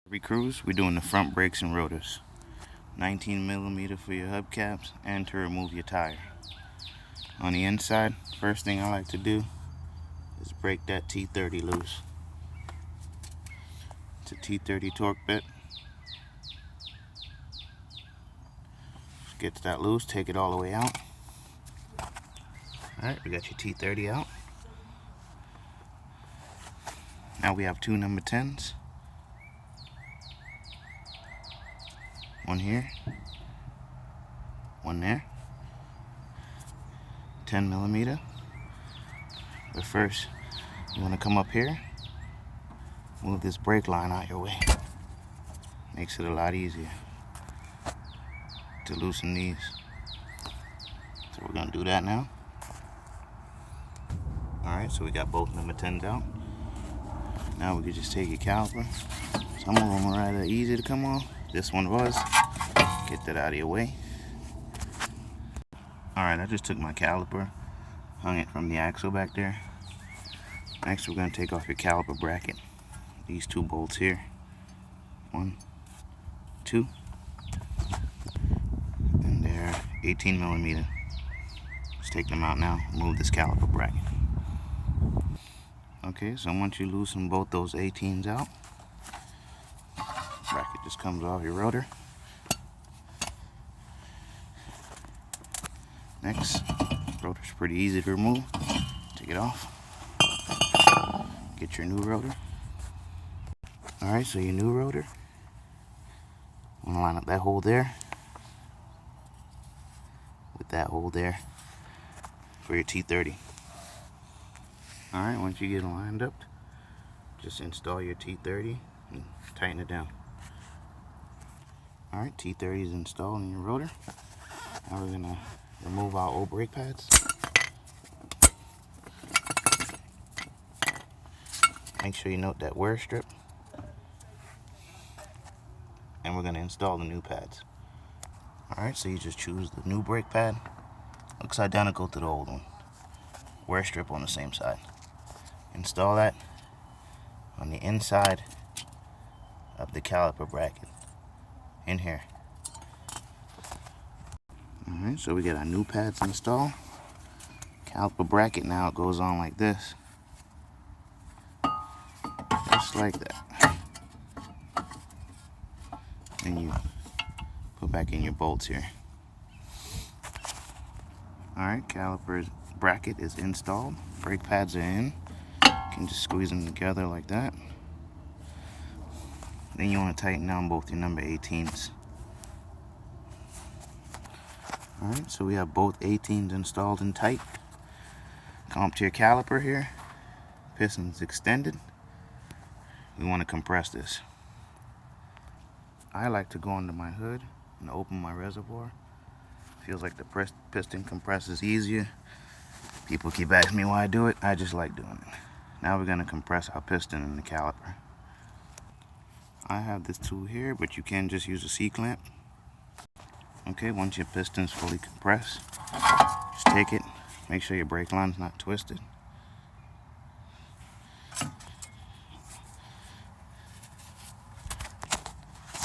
Chevy Cruze, we're doing the front brakes and rotors. 19mm for your hubcaps and to remove your tire. On the inside, first thing I like to do is break that T30 loose. It's a T30 torque bit. Just get that loose, take it all the way out. Alright, we got your T30 out. Now we have two number 10s. One here, one there. 10mm. But first, you want to come up here, move this brake line out your way. Makes it a lot easier to loosen these. So we're going to do that now. Alright, so we got both number 10s out. Now we can just take your caliper. Some of them are rather easy to come off. This one was. Get that out of your way. Alright, I just took my caliper, hung it from the axle back there. Next we're going to take off your caliper bracket. These two bolts here. 1, 2. And they're 18mm. Let's take them out now. Move this caliper bracket. Okay, so once you loosen both those 18s out, bracket just comes off your rotor. Next, rotor's pretty easy to remove. Take it off. Get your new rotor. Alright, so your new rotor. I'm gonna line up that hole there with that hole there for your T30. Alright, once you get it lined up, just install your T30 and tighten it down. Alright, T30 is installed in your rotor. Now we're gonna remove our old brake pads. Make sure you note that wear strip. And we're going to install the new pads. Alright, so you just choose the new brake pad. Looks identical to the old one. Wear strip on the same side. Install that on the inside of the caliper bracket. In here. Alright, so we got our new pads installed. Caliper bracket now it goes on like this. Just like that. And you put back in your bolts here. Alright, caliper bracket is installed. Brake pads are in. You can just squeeze them together like that. Then you want to tighten down both your number 18s. Alright, so we have both 18s installed and tight. Come up to your caliper here. Piston's extended. We want to compress this. I like to go under my hood and open my reservoir. Feels like the piston compresses easier. People keep asking me why I do it. I just like doing it. Now we're going to compress our piston in the caliper. I have this tool here, but you can just use a C-clamp. Okay, once your piston's fully compressed, just take it. Make sure your brake line's not twisted.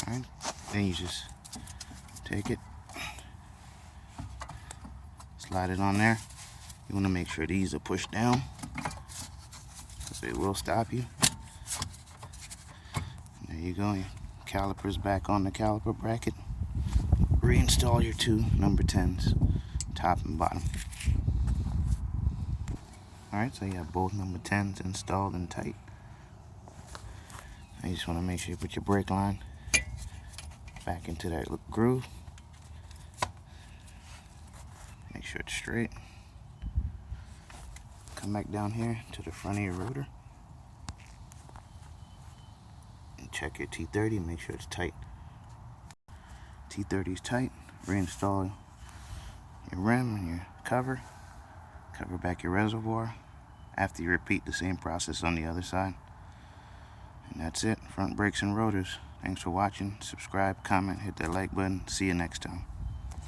Alright, then you just take it, slide it on there. You want to make sure these are pushed down, because it will stop you. There you go, your caliper's back on the caliper bracket. Reinstall your two number 10s, top and bottom. Alright, so you have both number 10s installed and tight. Now you just want to make sure you put your brake line back into that groove. Make sure it's straight. Come back down here to the front of your rotor. And check your T30, make sure it's tight. T30 is tight. Reinstall your rim and your cover. Cover back your reservoir. After you repeat the same process on the other side. And that's it. Front brakes and rotors. Thanks for watching. Subscribe, comment, hit that like button. See you next time.